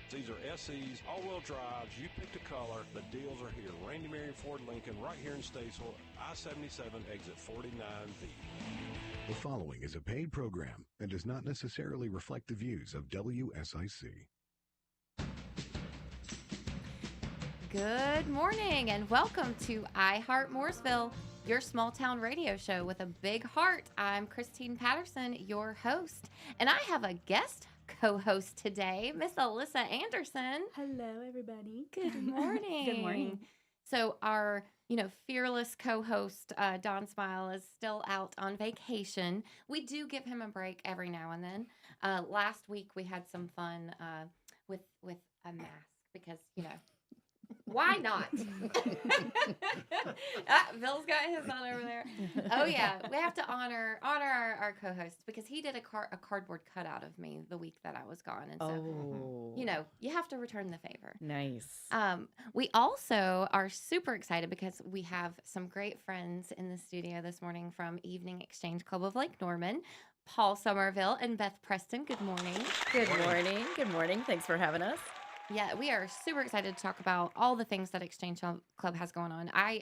These are SEs, all-wheel drives. You pick the color. The deals are here. Randy Marion Ford Lincoln, right here in Statesville, I-77, exit 49B. The following is a paid program and does not necessarily reflect the views of WSIC. Good morning and welcome to Heart Mooresville, your small town radio show with a big heart. I'm Christine Patterson, your host, and I have a guest co-host today, Miss Alyssa Anderson. Hello, everybody. Good morning. Good morning. So our, fearless co-host, Don Smyle, is still out on vacation. We do give him a break every now and then. Last week we had some fun with a mask because, why not? Bill's got his on over there. Oh yeah, we have to honor our co-host because he did a cardboard cutout of me the week that I was gone, and so you have to return the favor. Nice. We also are super excited because we have some great friends in the studio this morning from Evening Exchange Club of Lake Norman. Paul Summerville and Beth Preston. Good morning. Good morning. Good morning. Thanks for having us. Yeah, we are super excited to talk about all the things that Exchange Club has going on. I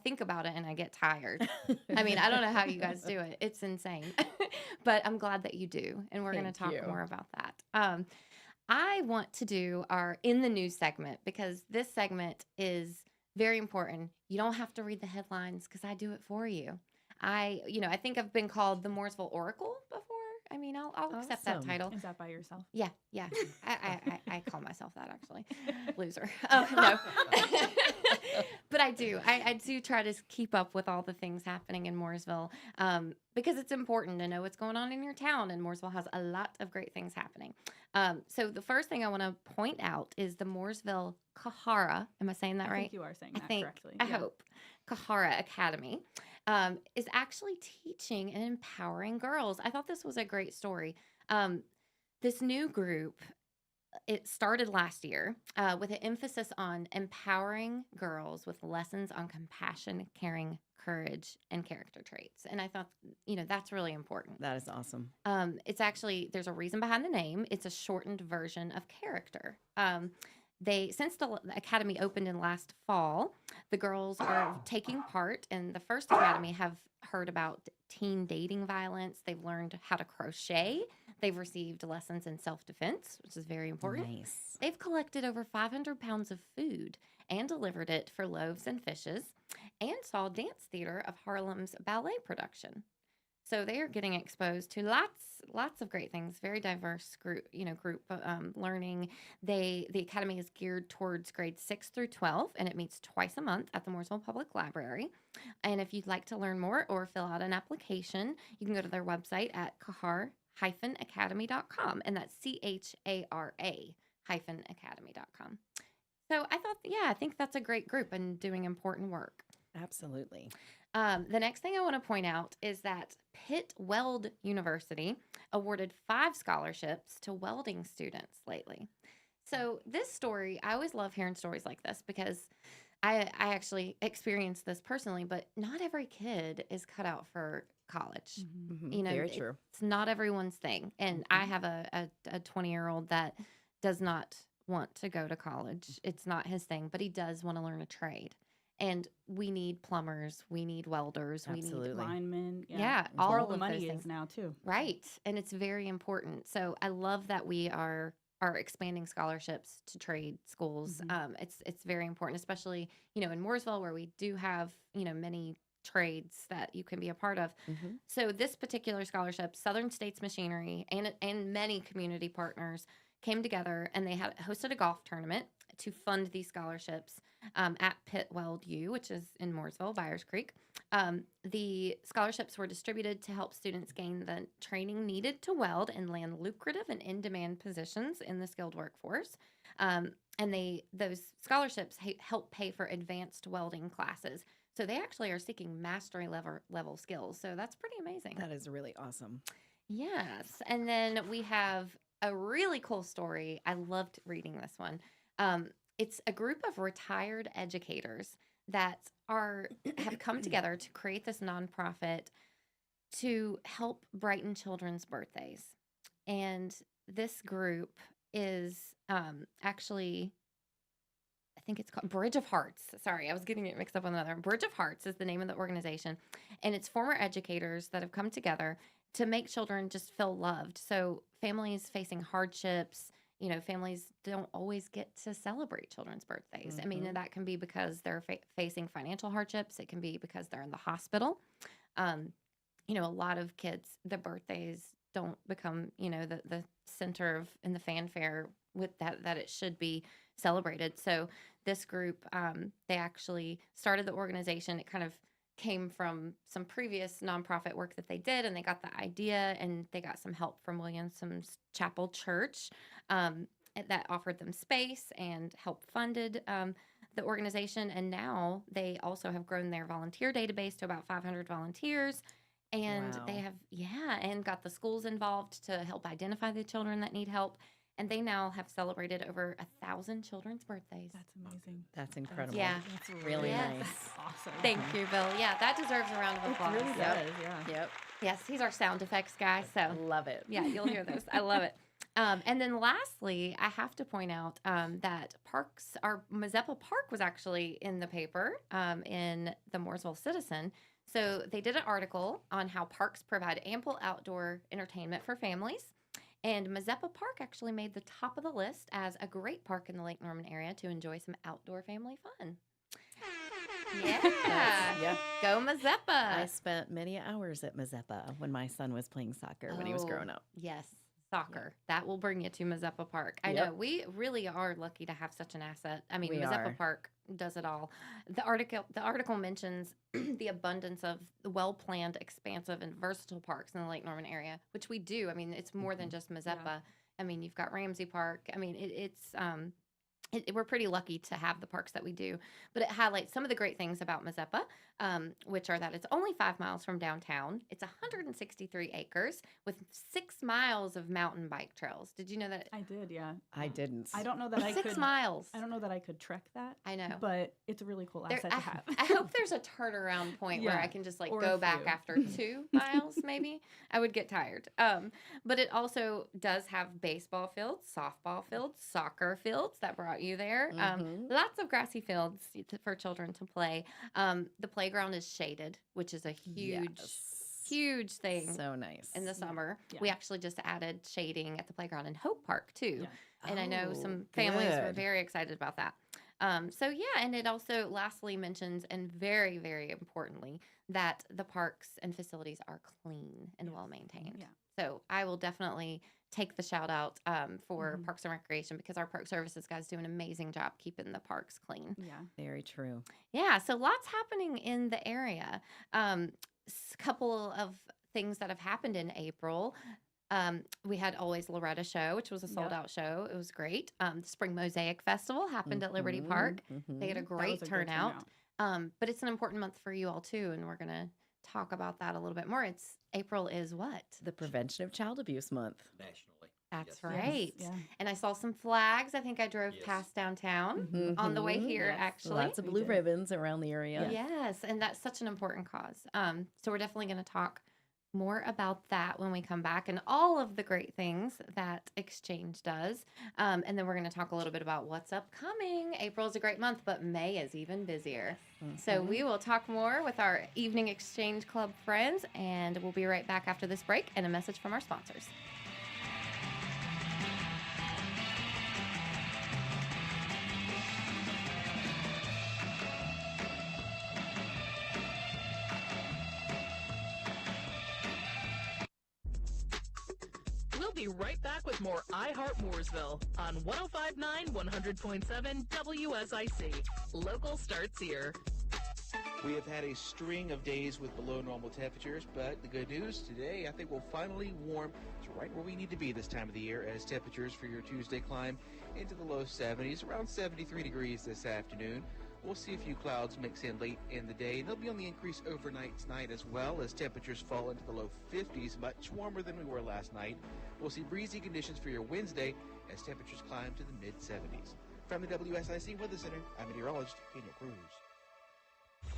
think about it and I get tired. I mean, I don't know how you guys do it. It's insane. But I'm glad that you do. And we're going to talk more about that. I want to do our In the News segment because this segment is very important. You don't have to read the headlines because I do it for you. I think I've been called the Mooresville Oracle before. I mean, I'll accept that title. Is that by yourself? Yeah. I call myself that, actually. Loser. No. But I do. I do try to keep up with all the things happening in Mooresville because it's important to know what's going on in your town, and Mooresville has a lot of great things happening. So the first thing I want to point out is the Mooresville Kahara. Am I saying that right? I think you are saying that correctly. I hope. Kahara Academy is actually teaching and empowering girls. I thought this was a great story. This new group, it started last year with an emphasis on empowering girls with lessons on compassion, caring, courage, and character traits. And I thought, that's really important. That is awesome. It's actually, there's a reason behind the name. It's a shortened version of character. Since the academy opened in last fall, the girls are taking part in the first academy, have heard about teen dating violence. They've learned how to crochet. They've received lessons in self-defense, which is very important. Nice. They've collected over 500 pounds of food and delivered it for loaves and fishes, and saw dance theater of Harlem's ballet production. So they are getting exposed to lots of great things. Very diverse group learning. The academy is geared towards grades 6 through 12, and it meets twice a month at the Mooresville Public Library. And if you'd like to learn more or fill out an application, you can go to their website at kahara-academy.com, and that's CHARA-academy.com. So I think that's a great group and doing important work. Absolutely. The next thing I want to point out is that Pitt Weld University awarded 5 scholarships to welding students lately. So this story, I always love hearing stories like this because I actually experienced this personally, but not every kid is cut out for college. Mm-hmm. Very true. It's not everyone's thing. And I have a 20-year-old that does not want to go to college. It's not his thing, but he does want to learn a trade. And we need plumbers, we need welders, Absolutely. We need linemen. Yeah, all all the of money those is things. now too. Right, and it's very important. So I love that we are expanding scholarships to trade schools. Mm-hmm. It's very important, especially in Mooresville where we do have many trades that you can be a part of. Mm-hmm. So this particular scholarship, Southern States Machinery and many community partners came together and they had hosted a golf tournament to fund these scholarships at Pitt Weld U, which is in Mooresville, Byers Creek. The scholarships were distributed to help students gain the training needed to weld and land lucrative and in-demand positions in the skilled workforce. And those scholarships help pay for advanced welding classes. So they actually are seeking mastery level skills. So that's pretty amazing. That is really awesome. Yes. And then we have a really cool story. I loved reading this one. It's a group of retired educators that have come together to create this nonprofit to help brighten children's birthdays. And this group is actually, I think it's called Bridge of Hearts. Sorry, I was getting it mixed up with another. Bridge of Hearts is the name of the organization. And it's former educators that have come together to make children just feel loved. So families facing hardships, families don't always get to celebrate children's birthdays. I mean, and that can be because they're facing financial hardships. It can be because they're in the hospital. A lot of kids, the birthdays don't become, the center of in the fanfare with that it should be celebrated. So this group, they actually started the organization. It kind of came from some previous nonprofit work that they did, and they got the idea, and they got some help from Williamson's Chapel Church that offered them space and help funded the organization. And now they also have grown their volunteer database to about 500 volunteers. And Wow. they have, and got the schools involved to help identify the children that need help. And they now have celebrated over 1,000 children's birthdays. That's amazing. That's incredible. Yeah. That's Really Yes. nice. Awesome. Thank you, Bill. Yeah, that deserves a round of It applause. really Yep. does, yeah. Yep. Yes, he's our sound effects guy. So Love it. yeah, you'll hear those. I love it. And then lastly, I have to point out that our Mazeppa Park was actually in the paper in the Mooresville Citizen. So they did an article on how parks provide ample outdoor entertainment for families. And Mazeppa Park actually made the top of the list as a great park in the Lake Norman area to enjoy some outdoor family fun. Yeah. Yep. Go Mazeppa. I spent many hours at Mazeppa when my son was playing soccer when he was growing up. Yes. Soccer. That will bring you to Mazeppa Park. I Yep. know. We really are lucky to have such an asset. I mean, We Mazeppa are. Park does it all. The article mentions the abundance of well-planned, expansive, and versatile parks in the Lake Norman area, which we do. I mean, it's more than just Mazeppa. I mean, you've got Ramsey Park. I mean, we're pretty lucky to have the parks that we do, but it highlights some of the great things about Mazeppa, which are that it's only 5 miles from downtown. It's 163 acres with 6 miles of mountain bike trails. Did you know that? I did, yeah. I didn't. I don't know that I 6 could. miles. I don't know that I could trek that. I know. But it's a really cool There- asset to have. I hope there's a turnaround point where Yeah, I can just or go a back few. after 2 miles, maybe. I would get tired. But it also does have baseball fields, softball fields, soccer fields that brought you there. Lots of grassy fields for children to play. The playground is shaded, which is a huge thing So nice. in the summer. Yeah. We actually just added shading at the playground in Hope Park too. Yeah. And I know Oh, some families were good. very excited about that. And it also lastly mentions, and very, very importantly, that the parks and facilities are clean and well maintained. Yeah. So I will definitely take the shout out for Parks and Recreation, because our park services guys do an amazing job keeping the parks clean. Yeah. Very true. Yeah, so lots happening in the area. Couple of things that have happened in April. We had Always Loretta show, which was a sold out show. It was great. The Spring Mosaic Festival happened at Liberty Park. They had a That great was a good turnout. But it's an important month for you all too, and we're gonna talk about that a little bit more. April is what? The Prevention of Child Abuse Month. Nationally. That's Yes. right. Yeah. And I saw some flags. I think I drove Yes. past downtown on the way Mhm. here, Yes. actually. Lots of We blue did. ribbons around the area. Yes, and that's such an important cause. So we're definitely going to talk more about that when we come back, and all of the great things that Exchange does. And then we're going to talk a little bit about what's upcoming. April is a great month, but May is even busier. So we will talk more with our Evening Exchange Club friends, and we'll be right back after this break and a message from our sponsors. We'll be right back with more Heart Mooresville on 105.9, 100.7 WSIC. Local starts here. We have had a string of days with below normal temperatures, but the good news today, I think we'll finally warm to right where we need to be this time of the year, as temperatures for your Tuesday climb into the low 70s, around 73 degrees this afternoon. We'll see a few clouds mix in late in the day, and they'll be on the increase overnight tonight as well, as temperatures fall into the low 50s, much warmer than we were last night. We'll see breezy conditions for your Wednesday as temperatures climb to the mid-70s. From the WSIC Weather Center, I'm meteorologist Daniel Cruz.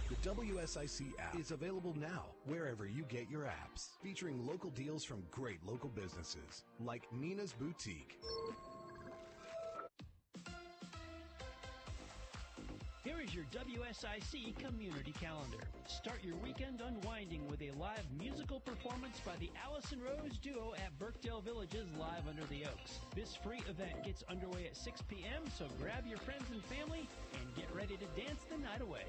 The WSIC app is available now wherever you get your apps, featuring local deals from great local businesses like Nina's Boutique, is your WSIC community calendar. Start your weekend unwinding with a live musical performance by the Allison Rose Duo at Birkdale Village's Live Under the Oaks. This free event gets underway at 6 p.m., so grab your friends and family and get ready to dance the night away.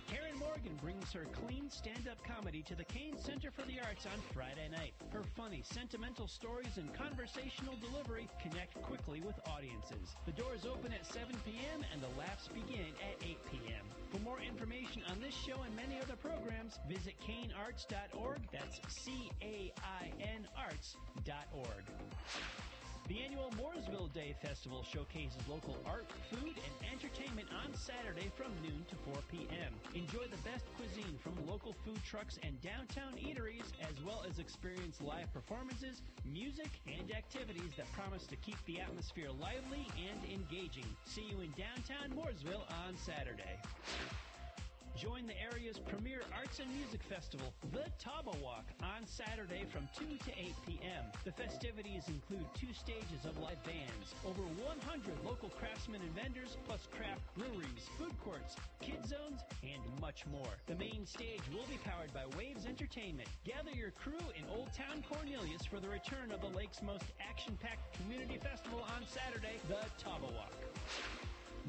Karen Morgan brings her clean stand-up comedy to the Kane Center for the Arts on Friday night. Her funny, sentimental stories and conversational delivery connect quickly with audiences. The doors open at 7 p.m. and the laughs begin at 8 p.m. For more information on this show and many other programs, visit canearts.org. That's CAIN arts.org. The annual Mooresville Day Festival showcases local art, food, and entertainment on Saturday from noon to 4 p.m. Enjoy the best cuisine from local food trucks and downtown eateries, as well as experience live performances, music, and activities that promise to keep the atmosphere lively and engaging. See you in downtown Mooresville on Saturday. Join the area's premier arts and music festival, the Taba Walk, on Saturday from 2 to 8 p.m. The festivities include 2 stages of live bands, over 100 local craftsmen and vendors, plus craft breweries, food courts, kid zones, and much more. The main stage will be powered by Waves Entertainment. Gather your crew in Old Town Cornelius for the return of the lake's most action-packed community festival on Saturday, the Taba Walk.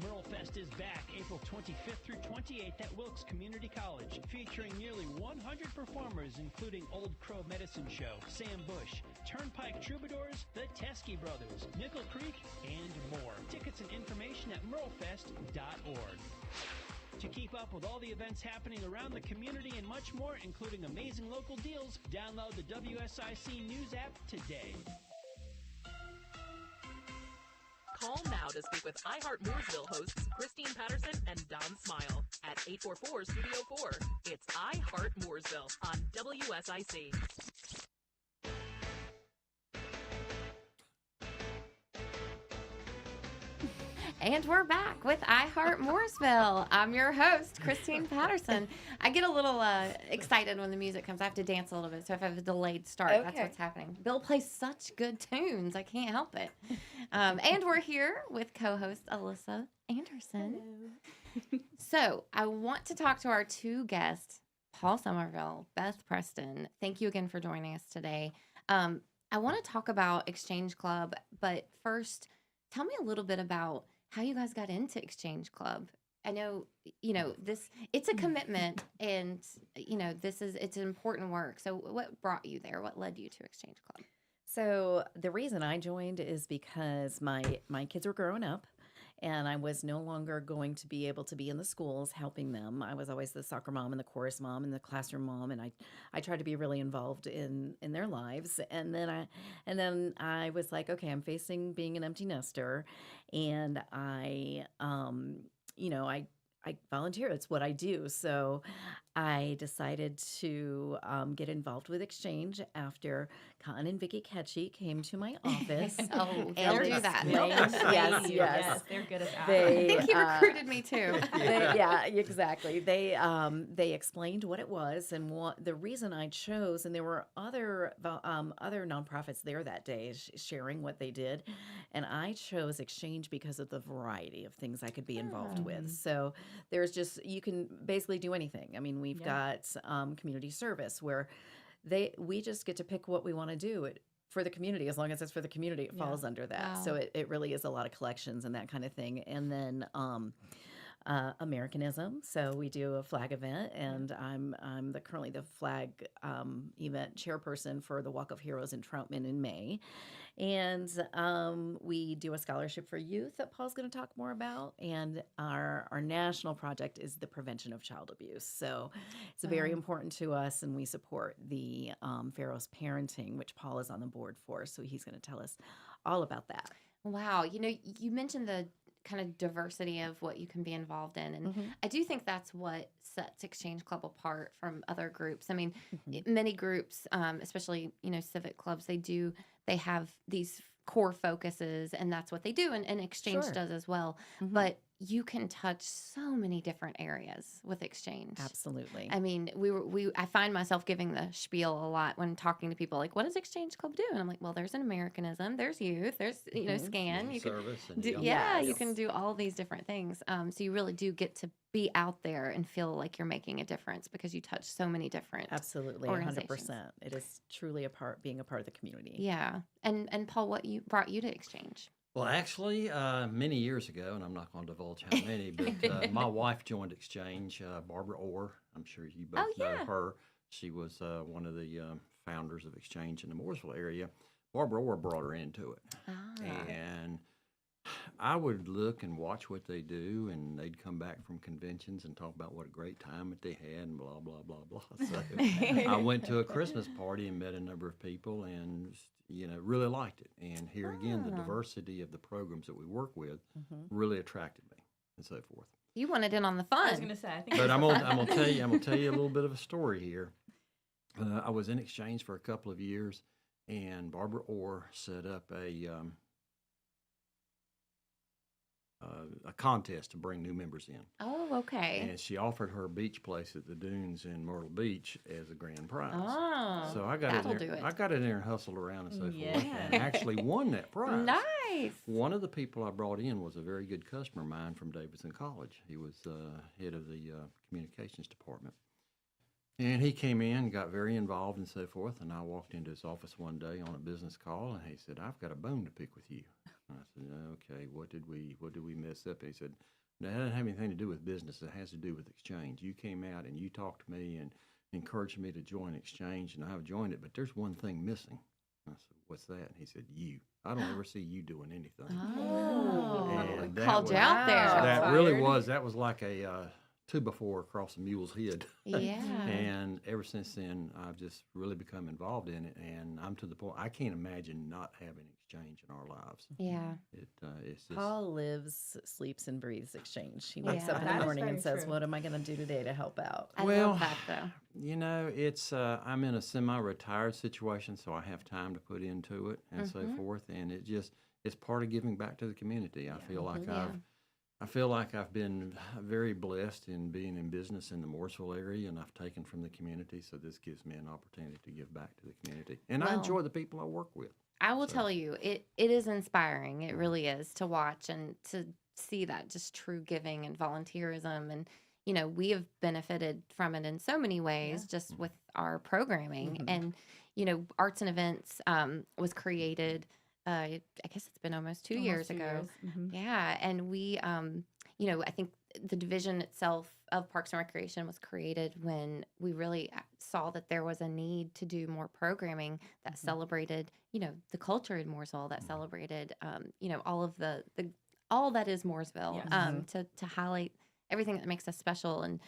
Merle Fest is back April 25th through 28th at Wilkes Community College, featuring nearly 100 performers, including Old Crow Medicine Show, Sam Bush, Turnpike Troubadours, the Teskey Brothers, Nickel Creek, and more. Tickets and information at merlefest.org. To keep up with all the events happening around the community and much more, including amazing local deals, download the WSIC News app today. Call now to speak with iHeart Mooresville hosts Christine Patterson and Don Smyle at 844-STUDIO-4. It's iHeart Mooresville on WSIC. And we're back with iHeart Mooresville. I'm your host, Christine Patterson. I get a little excited when the music comes. I have to dance a little bit, so if I have a delayed start, that's what's happening. Bill plays such good tunes. I can't help it. And we're here with co-host Alyssa Anderson. So I want to talk to our 2 guests, Paul Summerville, Beth Preston. Thank you again for joining us today. I want to talk about Exchange Club, but first, tell me a little bit about how you guys got into Exchange Club. I know, it's a commitment and, it's important work. So what brought you there? What led you to Exchange Club? So the reason I joined is because my kids were growing up and I was no longer going to be able to be in the schools helping them. I was always the soccer mom and the chorus mom and the classroom mom, and I tried to be really involved in their lives. And then I was like, okay, I'm facing being an empty nester, and I volunteer. It's what I do. So I decided to get involved with Exchange after Con and Vicky Ketchy came to my office. They'll do that. Yes. They're good at that. I think he recruited me too. Exactly. They explained what it was and what the reason I chose, and there were other nonprofits there that day sharing what they did, and I chose Exchange because of the variety of things I could be involved with. So there's just, you can basically do anything. I mean, we've got community service where we just get to pick what we want to do for the community. As long as it's for the community, it falls under that. Wow. So it really is a lot of collections and that kind of thing. And then Americanism. So we do a flag event, and I'm currently the flag event chairperson for the Walk of Heroes in Troutman in May. And we do a scholarship for youth that Paul's going to talk more about. And our national project is the prevention of child abuse. So it's very important to us, and we support the Pharaoh's Parenting, which Paul is on the board for. So he's going to tell us all about that. Wow. You mentioned the kind of diversity of what you can be involved in. And I do think that's what sets Exchange Club apart from other groups. I mean, many groups, especially, civic clubs, they have these core focuses, and that's what they do. And Exchange does as well. But you can touch so many different areas with exchange. Absolutely. I mean, I find myself giving the spiel a lot when talking to people, like, what does Exchange Club do? And I'm like, well, there's an Americanism, there's youth, there's, SCAN. You can service and do, young yeah, you Yes. can do all these different things. So you really do get to be out there and feel like you're making a difference because you touch so many different. Absolutely, organizations. 100%. It is truly being a part of the community. Yeah. And Paul, what brought you to Exchange? Well, actually, many years ago, and I'm not going to divulge how many, but my wife joined Exchange, Barbara Orr. I'm sure you both know her. She was one of the founders of Exchange in the Mooresville area. Barbara Orr brought her into it. And I would look and watch what they do, and they'd come back from conventions and talk about what a great time that they had and blah, blah, blah, blah. So I went to a Christmas party and met a number of people and, really liked it. And here again, the diversity of the programs that we work with really attracted me and so forth. You wanted in on the I fun. was going to say, I think But I'm gonna tell you a little bit of a story here. I was in Exchange for a couple of years, and Barbara Orr set up a contest to bring new members in. Oh, okay. And she offered her beach place at the dunes in Myrtle Beach as a grand prize. Oh, So I got that'll in there. do it. I got in there and hustled around and so forth, Yeah. and actually won that prize. Nice. One of the people I brought in was a very good customer of mine from Davidson College. He was head of the communications department. And he came in, got very involved and so forth, and I walked into his office one day on a business call, and he said, "I've got a bone to pick with you." And I said, "Okay, what did we mess up?" And he said, "That doesn't have anything to do with business. It has to do with Exchange. You came out and you talked to me and encouraged me to join Exchange, and I've joined it, but there's one thing missing." I said, "What's that?" And he said, "You. I don't ever see you doing anything." Oh, And that called you was- out there. That really was like a 2x4 across a mule's head. Yeah. And ever since then, I've just really become involved in it, and I'm to the point I can't imagine not having Exchange in our lives. Yeah. It's just Paul lives, sleeps, and breathes Exchange. He wakes Yeah. up in That the is morning and very says, true. "What am I going to do today to help out?" I Well, love that, though. it's I'm in a semi-retired situation, so I have time to put into it and so forth, and it's part of giving back to the community. I feel like I've been very blessed in being in business in the Mooresville area, and I've taken from the community, so this gives me an opportunity to give back to the community. And I Well, enjoy the people I work with. I will tell you, it is inspiring. It really is to watch and to see that just true giving and volunteerism. And, we have benefited from it in so many ways just with our programming. And, Arts and Events was created, I guess it's been almost 2 years ago. Yeah. And we, I think the division itself of Parks and Recreation was created when we really saw that there was a need to do more programming that celebrated, the culture in Mooresville, that celebrated, all of the all that is Mooresville, Yes. to highlight everything that makes us special. And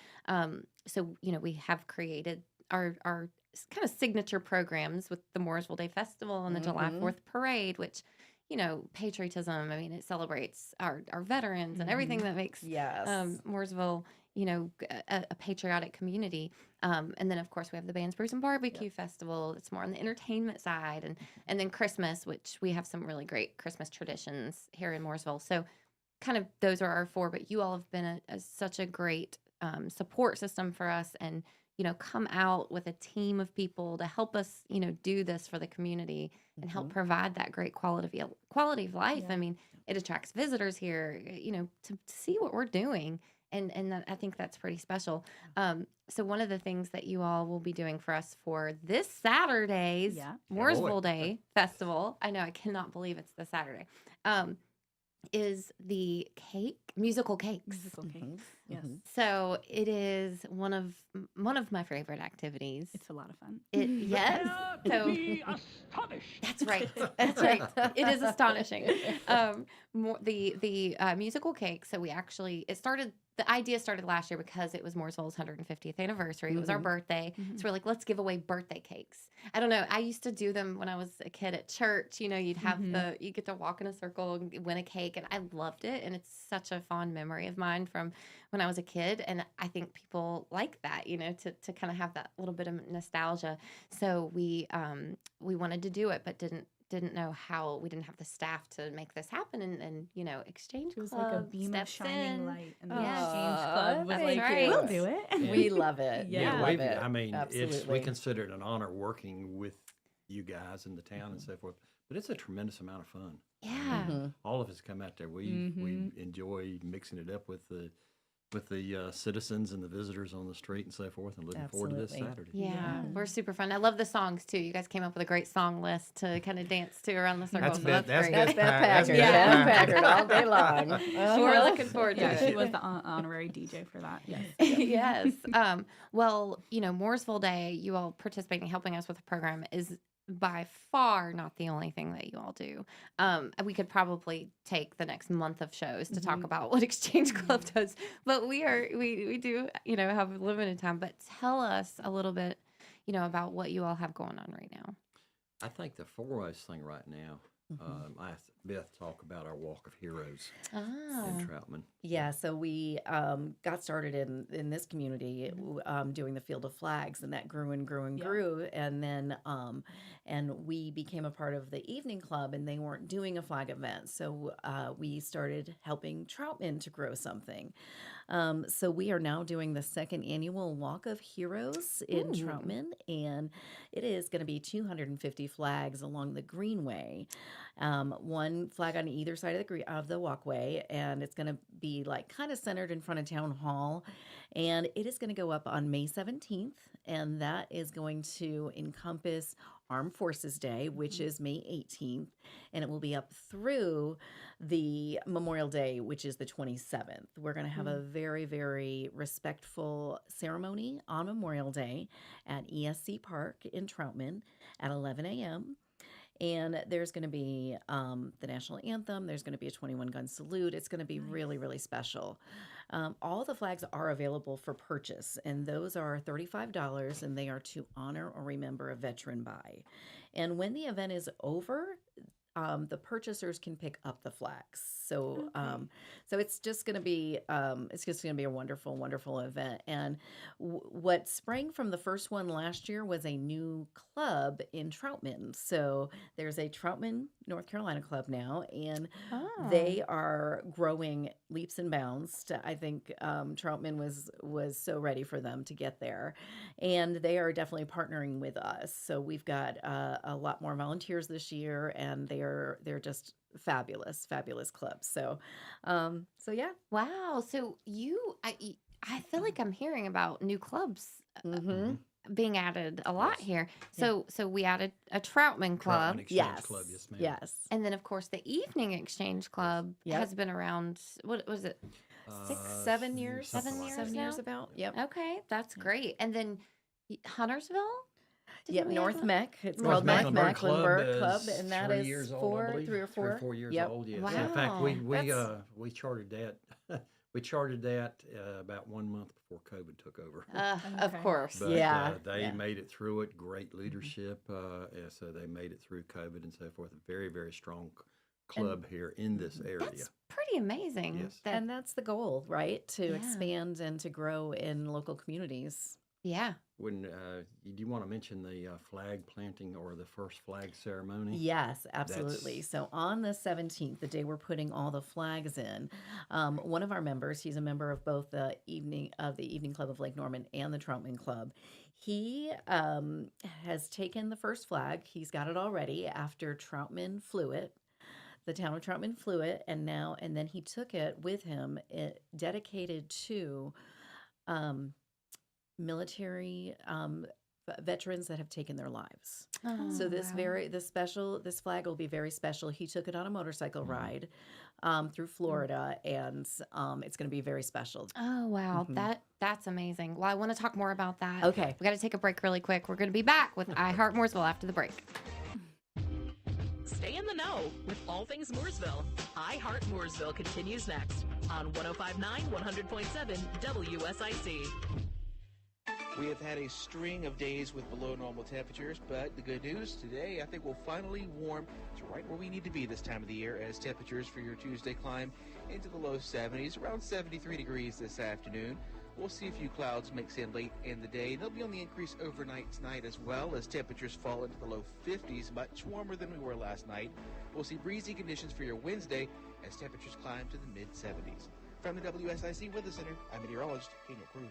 so, we have created our kind of signature programs with the Mooresville Day Festival and the July 4th Parade, which, patriotism, I mean, it celebrates our veterans and everything that makes Yes. Mooresville, a patriotic community. And then, of course, we have the Bands, Brews, and Barbecue Festival. It's more on the entertainment side. And then Christmas, which we have some really great Christmas traditions here in Mooresville. So kind of those are our four, but you all have been such a great support system for us, and, come out with a team of people to help us, do this for the community and help provide that great quality of life. Yeah. I mean, it attracts visitors here, to see what we're doing. And I think that's pretty special. So one of the things that you all will be doing for us for this Saturday's Mooresville Day Festival, I know, I cannot believe it's this Saturday, is the musical cakes. Musical cakes. Yes. So it is one of my favorite activities. It's a lot of fun. Yes. So Be astonished. that's right. That's right. It is astonishing. The musical cake. So the idea started last year because it was Mooresville's 150th anniversary. It was our birthday. So we're like, let's give away birthday cakes. I don't know. I used to do them when I was a kid at church. You'd have you get to walk in a circle and win a cake. And I loved it. And it's such a fond memory of mine from when I was a kid. And I think people like that, to kind of have that little bit of nostalgia. So we wanted to do it, but didn't didn't know how we didn't have the staff to make this happen, and Exchange It was Club like a beam of steps shining in. light, and the Yes. Exchange Club was Thank like, right. "We'll do it." Yeah. We love it. Yeah. We love it. I mean, we Absolutely. consider it an honor working with you guys in the town and so forth. But it's a tremendous amount of fun. Yeah. Mhm. All of us come out there. We enjoy mixing it up with the citizens and the visitors on the street and so forth, and looking forward to this Absolutely. Saturday. Yeah, we're super fun. I love the songs too. You guys came up with a great song list to kind of dance to around the circle. So that's great. That's Beth That's Packard. Beth Beth Packard. Packard all day long. We're looking forward to Yeah, it. she was the honorary DJ for that. Yes. Yes. Well, Mooresville Day, you all participating, helping us with the program is by far not the only thing that you all do. We could probably take the next month of shows to talk about what Exchange Club does, but we do, have limited time. But tell us a little bit, about what you all have going on right now. I think the foremost thing right now, I asked Beth to talk about our Walk of Heroes in Troutman. Yeah, so we got started in this community doing the Field of Flags, and that grew and grew and Yeah. grew, and then and we became a part of the evening club, and they weren't doing a flag event, so we started helping Troutman to grow something. So we are now doing the second annual Walk of Heroes in Troutman, and it is going to be 250 flags along the Greenway. One flag on either side of the walkway, and it's going to be like kind of centered in front of Town Hall, and it is going to go up on May 17th, and that is going to encompass Armed Forces Day, which is May 18th, and it will be up through the Memorial Day, which is the 27th. We're going to have a very, very respectful ceremony on Memorial Day at ESC Park in Troutman at 11 a.m., and there's going to be the national anthem. There's going to be a 21-gun salute. It's going to be really, really special. All the flags are available for purchase, and those are $35, and they are to honor or remember a veteran by. And when the event is over, the purchasers can pick up the flags. So, so it's just going to be a wonderful, wonderful event. And what sprang from the first one last year was a new club in Troutman. So there's a Troutman, North Carolina club now, and they are growing leaps and bounds. I think Troutman was so ready for them to get there, and they are definitely partnering with us. So we've got a lot more volunteers this year, and they're just fabulous clubs. So yeah. Wow. So I feel like I'm hearing about new clubs being added a lot here. So we added a Troutman Club. Troutman Exchange Club, yes, ma'am. Yes. And then, of course, the Evening Exchange Club has been around, what was it? 7 years? something like 7 now? years about. Yep. Okay, that's great. And then Huntersville? Yep, we have North a- Mech. It's North called North Mecklenburg Mecklenburg Club, is and that 3 is years old, I believe. 3 or 4. 3 or 4 years Yep. old, yes. Wow. In fact, That's- we chartered that. We chartered that about 1 month before COVID took over. Of Okay. course. But yeah. they made it through it. Great leadership. So they made it through COVID and so forth. A very, very strong club here in this area. That's pretty amazing. Yes. That- And that's the goal, right? To Yeah. expand and to grow in local communities. yeah. When do you want to mention the flag planting or the first flag ceremony? Yes, absolutely. That's- So on the 17th, the day we're putting all the flags in, one of our members, he's a member of both the Evening Club of Lake Norman and the Troutman Club. He has taken the first flag. He's got it already after Troutman flew it. The town of Troutman flew it, and then he took it with him, dedicated to military veterans that have taken their lives. So this this flag will be very special. He took it on a motorcycle ride through Florida, and it's going to be very special. Oh, wow. That's amazing. Well, I want to talk more about that. Okay. We got to take a break really quick. We're going to be back with I Heart Mooresville after the break. Stay in the know with all things Mooresville. I Heart Mooresville continues next on 105.9, 100.7 WSIC. We have had a string of days with below normal temperatures, but the good news today, I think we'll finally warm to right where we need to be this time of the year, as temperatures for your Tuesday climb into the low 70s, around 73 degrees this afternoon. We'll see a few clouds mix in late in the day. They'll be on the increase overnight tonight as well as temperatures fall into the low 50s, much warmer than we were last night. We'll see breezy conditions for your Wednesday as temperatures climb to the mid-70s. From the WSIC Weather Center, I'm meteorologist Daniel Cruz.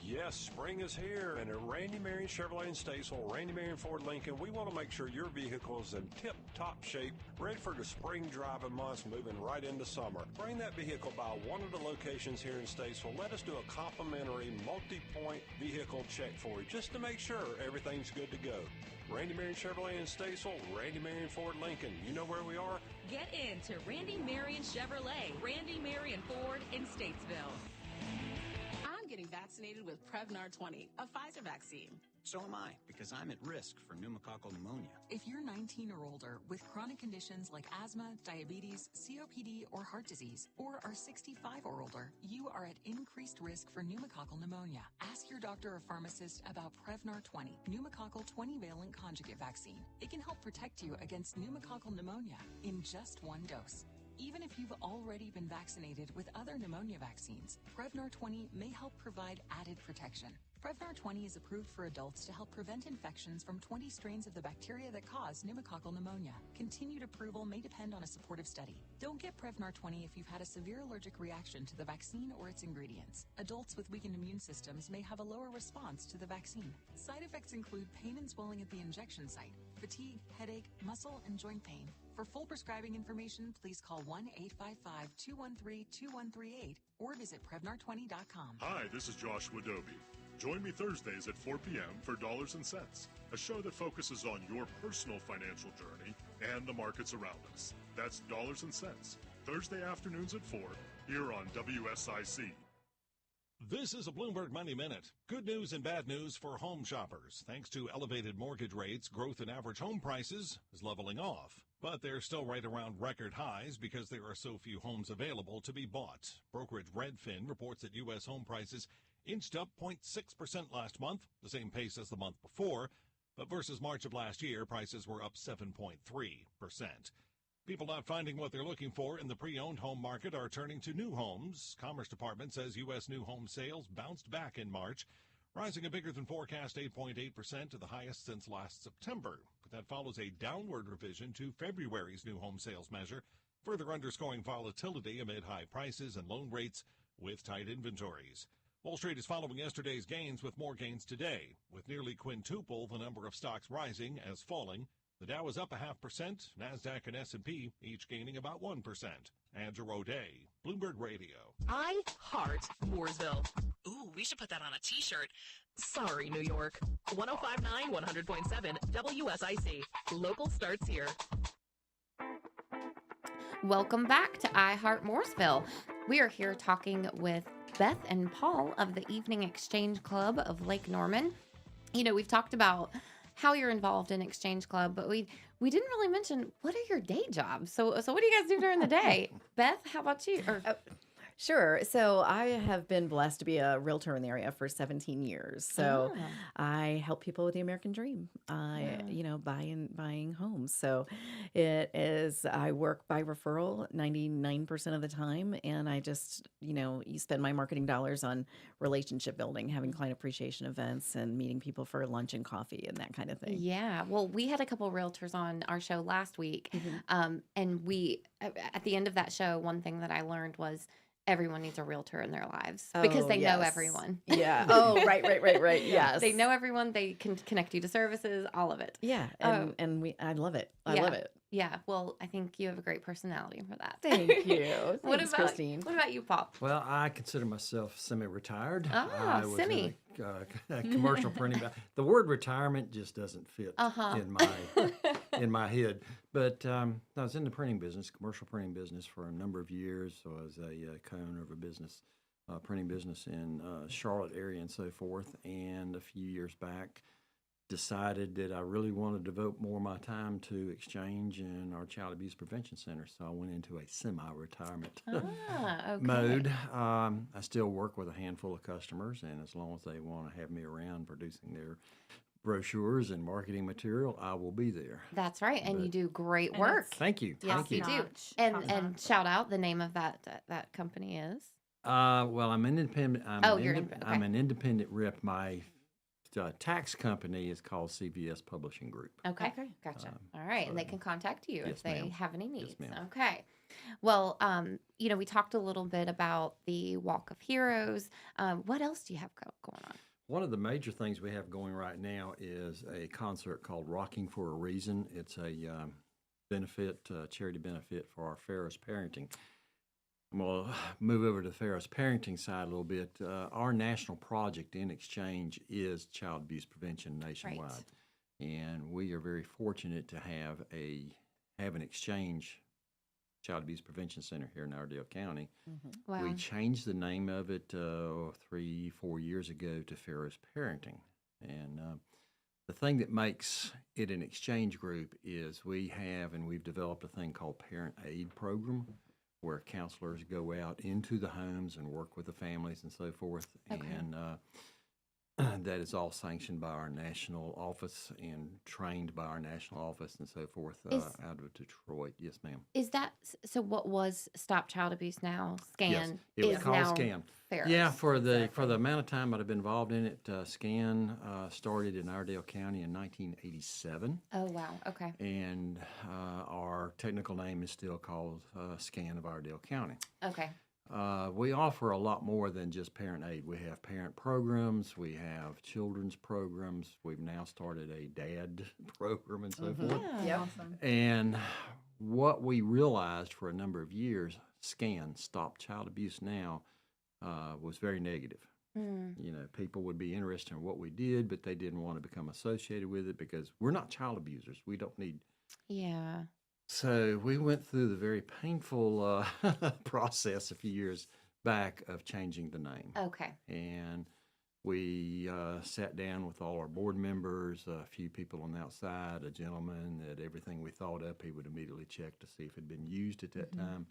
Yes, spring is here, and at Randy Marion Chevrolet in Statesville, Randy Marion Ford Lincoln, we want to make sure your vehicle is in tip-top shape, ready for the spring driving months, moving right into summer. Bring that vehicle by one of the locations here in Statesville. Let us do a complimentary multi-point vehicle check for you, just to make sure everything's good to go. Randy Marion Chevrolet in Statesville, Randy Marion Ford Lincoln. You know where we are? Get into Randy Marion Chevrolet, Randy Marion Ford in Statesville. I'm getting vaccinated with Prevnar 20, a Pfizer vaccine. So am I, because I'm at risk for pneumococcal pneumonia. If you're 19 or older with chronic conditions like asthma, diabetes, COPD, or heart disease, or are 65 or older, you are at increased risk for pneumococcal pneumonia. Ask your doctor or pharmacist about Prevnar 20, pneumococcal 20-valent conjugate vaccine. It can help protect you against pneumococcal pneumonia in just one dose. Even if you've already been vaccinated with other pneumonia vaccines, Prevnar 20 may help provide added protection. Prevnar 20 is approved for adults to help prevent infections from 20 strains of the bacteria that cause pneumococcal pneumonia. Continued approval may depend on a supportive study. Don't get Prevnar 20 if you've had a severe allergic reaction to the vaccine or its ingredients. Adults with weakened immune systems may have a lower response to the vaccine. Side effects include pain and swelling at the injection site, fatigue, headache, muscle, and joint pain. For full prescribing information, please call 1-855-213-2138 or visit Prevnar20.com. Hi, this is Joshua Dobie. Join me Thursdays at 4 p.m. for Dollars and Cents, a show that focuses on your personal financial journey and the markets around us. That's Dollars and Cents, Thursday afternoons at 4, here on WSIC. This is a Bloomberg Money Minute. Good news and bad news for home shoppers. Thanks to elevated mortgage rates, growth in average home prices is leveling off. But they're still right around record highs because there are so few homes available to be bought. Brokerage Redfin reports that U.S. home prices inched up 0.6% last month, the same pace as the month before. But versus March of last year, prices were up 7.3%. People not finding what they're looking for in the pre-owned home market are turning to new homes. Commerce Department says U.S. new home sales bounced back in March, rising a bigger than forecast 8.8% to the highest since last September. But that follows a downward revision to February's new home sales measure, further underscoring volatility amid high prices and loan rates with tight inventories. Wall Street is following yesterday's gains with more gains today, with nearly quintuple the number of stocks rising as falling. The Dow is up 0.5%, NASDAQ and S&P each gaining about 1%. Andrew O'Day, Bloomberg Radio. I Heart Mooresville. Ooh, we should put that on a t-shirt. Sorry, New York. 105.9, 100.7, WSIC. Local starts here. Welcome back to I Heart Mooresville. We are here talking with Beth and Paul of the Evening Exchange Club of Lake Norman. You know, we've talked about how you're involved in Exchange Club, but we didn't really mention what are your day jobs. So what do you guys do during the day? Beth, how about you? Sure. So I have been blessed to be a realtor in the area for 17 years. So I help people with the American dream, buying homes. So it is, I work by referral 99% of the time. And I just, you spend my marketing dollars on relationship building, having client appreciation events and meeting people for lunch and coffee and that kind of thing. Yeah. Well, we had a couple realtors on our show last week. And we, at the end of that show, one thing that I learned was everyone needs a realtor in their lives because they know everyone. Yeah. Oh, right. Yes. They know everyone. They can connect you to services, all of it. Yeah. And I love it. I love it. Yeah. Well, I think you have a great personality for that. Thank you. Thanks, Christine. What about you, Paul? Well, I consider myself semi-retired. Ah, I was semi. a commercial printing. The word retirement just doesn't fit in my head. But I was in the printing business, commercial printing business, for a number of years. So I was a co-owner of a business, printing business in Charlotte area and so forth. And a few years back, decided that I really wanted to devote more of my time to Exchange and our Child Abuse Prevention Center. So I went into a semi-retirement mode. I still work with a handful of customers, and as long as they want to have me around producing their brochures and marketing material, I will be there. That's right, and you do great work. Thank you. Yes, Thank you. do. And shout out, the name of that company is? Well, I'm independent. You're independent. I'm Okay. an independent rep. My tax company is called CVS Publishing Group. Okay. Gotcha. All right. And they can contact you Yes, if they ma'am. have any needs. Yes, ma'am. Okay. Well, we talked a little bit about the Walk of Heroes. What else do you have going on? One of the major things we have going right now is a concert called Rocking for a Reason. It's a charity benefit for our Ferris Parenting. We'll move over to the Ferris Parenting side a little bit. Our national project in Exchange is child abuse prevention nationwide. Right. And we are very fortunate to have an Exchange Child Abuse Prevention Center here in Iredell County. Mm-hmm. Wow. We changed the name of it 3-4 years ago to Ferris Parenting. And the thing that makes it an exchange group is we've developed a thing called Parent Aid Program, where counselors go out into the homes and work with the families and so forth. Okay. And that is all sanctioned by our national office and trained by our national office and so forth out of Detroit. Yes, ma'am. Is that so? What was Stop Child Abuse Now? SCAN. Yes, it was is called now SCAN. Ferris. Yeah, for the amount of time that I've been involved in it, SCAN started in Iredell County in 1987. Oh wow. Okay. And our technical name is still called SCAN of Iredell County. Okay. We offer a lot more than just parent aid. We have parent programs, we have children's programs. We've now started a dad program and so forth. Yeah. Awesome. And what we realized for a number of years, SCAN, Stop Child Abuse Now, was very negative. You know, people would be interested in what we did, but they didn't want to become associated with it because we're not child abusers. We don't need. Yeah. So we went through the very painful process a few years back of changing the name. Okay. And we sat down with all our board members, a few people on the outside, a gentleman that everything we thought up, he would immediately check to see if it had been used at that time.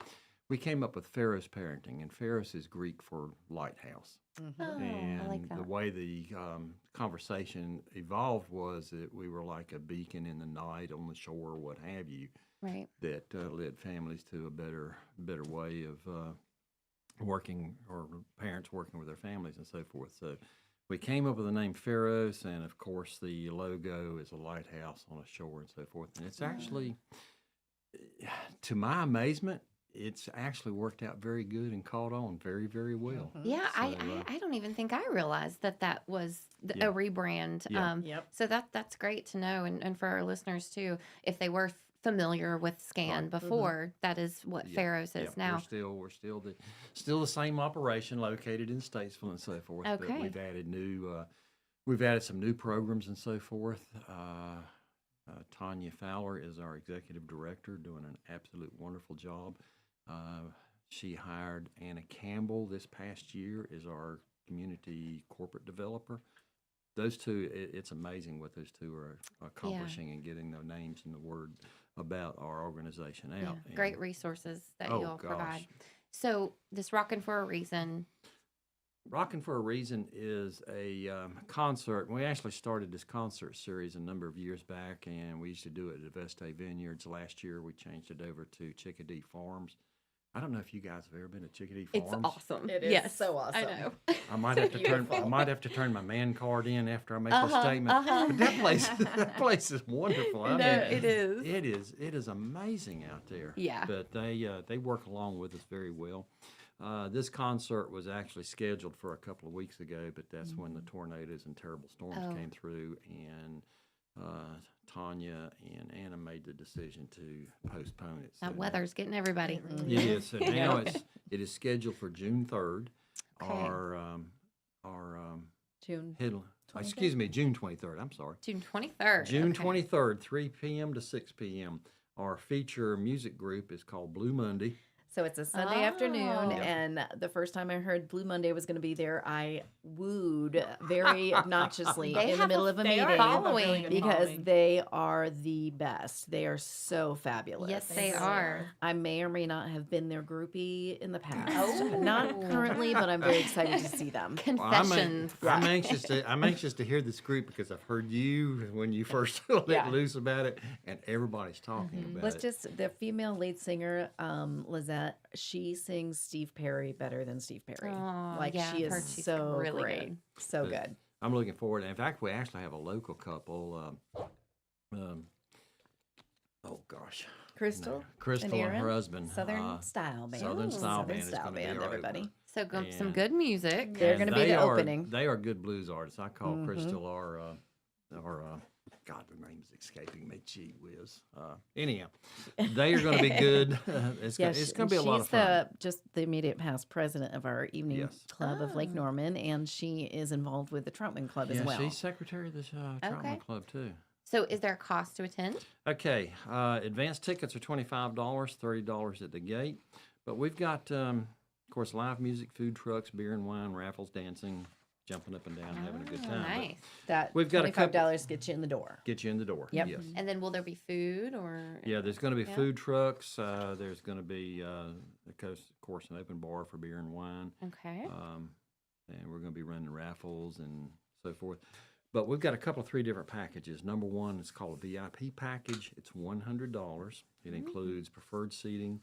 We came up with Ferris Parenting, and Ferris is Greek for lighthouse. Oh, And I like that. the way the conversation evolved was that we were like a beacon in the night on the shore, what have you, Right. that led families to a better way of working, or parents working with their families and so forth. So we came up with the name Pharos, and of course the logo is a lighthouse on a shore and so forth. And it's actually, to my amazement, it's actually worked out very good and caught on very, very well. Yeah, So, I don't even think I realized that was Yeah. a rebrand. Yeah. Yep. So that's great to know, and for our listeners too, if they were familiar with SCAN before, that is what Pharos is now. We're still the same operation located in Statesville and so forth. Okay. But we've added some new programs and so forth. Tanya Fowler is our executive director, doing an absolute wonderful job. She hired Anna Campbell this past year as our community corporate developer. Those two, it's amazing what those two are accomplishing and getting their names and the word about our organization out. Yeah. Great resources that Oh, you'll gosh. provide. So this Rockin' for a Reason. Rockin' for a Reason is a concert. We actually started this concert series a number of years back, and we used to do it at Veste Vineyards. Last year, we changed it over to Chickadee Farms. I don't know if you guys have ever been to Chickadee Farms. It's awesome. It is yes, so awesome. I know. I might have to turn. I might have to turn my man card in after I make the statement. But that place is wonderful. I No, mean, it is. It is amazing out there. Yeah. But they work along with us very well. This concert was actually scheduled for a couple of weeks ago, but that's when the tornadoes and terrible storms came through, and Tanya and Anna made the decision to postpone it. That weather's getting everybody. It is. So now it is scheduled for June 3rd. Okay. Our June. June 23rd. I'm sorry. June 23rd. June okay. 23rd, 3 p.m. to 6 p.m. Our feature music group is called Blue Monday. So it's a Sunday afternoon, Oh. and the first time I heard Blue Monday was going to be there, I wooed very obnoxiously They in the have middle of a they meeting are following. because they are the best. They are so fabulous. Yes, they are. I may or may not have been their groupie in the past. Oh. Not currently, but I'm very excited to see them. Confessions. I'm anxious to hear this group because I've heard you when you first let loose about it, and everybody's talking about Let's it. just, the female lead singer, Lizette that she sings Steve Perry better than Steve Perry. Oh, Like yeah, she I've heard is she's so really great. good. So But good. I'm looking forward. In fact, we actually have a local couple. Oh gosh, Crystal, Crystal and Aaron, her husband. Southern Style Band. Southern Style Southern Band is Style going to be Band, our everybody. opener. So some And- good music. They're and going to be the are- opening. They are good blues artists. I call Mhm. Crystal our God, the name's escaping me. Gee whiz. Anyhow, they are going to be good. It's going to be a lot of fun. She's just the immediate past president of our evening Yes. club of Lake Norman, and she is involved with the Troutman Club as well. She's secretary of the Troutman Club too. So is there a cost to attend? Okay, advance tickets are $25, $30 at the gate. But we've got, of course, live music, food trucks, beer and wine, raffles, dancing, jumping up and down, having a good time. But Nice. That we've got a couple, $25 gets you in the door. get you in the door. Yep. Yes. And then will there be food or? Yeah, there's going to be Yeah. food trucks. There's going to be, of course, an open bar for beer and wine. Okay. And we're going to be running raffles and so forth. But we've got a couple of 3 different packages. Number one is called a VIP package. It's $100. It includes preferred seating,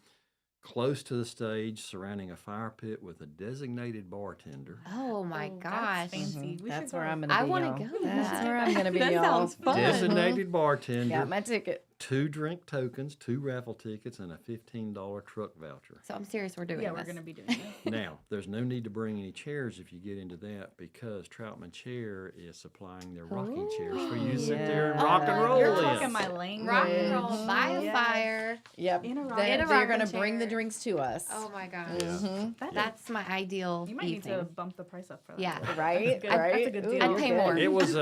close to the stage, surrounding a fire pit with a designated bartender. Oh my Oh, gosh. that's fancy. We That's should where go. I'm going to be. I wanna y'all. go to That's that. where I'm going to be. That y'all. sounds fun. Designated bartender. Got my ticket. 2 drink tokens, 2 raffle tickets, and a $15 truck voucher. So I'm serious, we're doing Yeah, this. we're going to be doing this. Now, there's no need to bring any chairs if you get into that because Troutman Chair is supplying their rocking chairs for you to sit there and Yeah. rock and roll You're in. talking my language. Rock and roll by a Yes. fire. Yep. In a They- rocking they're chair. going to bring the drinks to us. Oh my gosh. Mhm. That's my ideal You might need evening. to bump the price up for that. Yeah. Right? Good. Right? That's a good Ooh, deal. I'd you're pay good. more. It was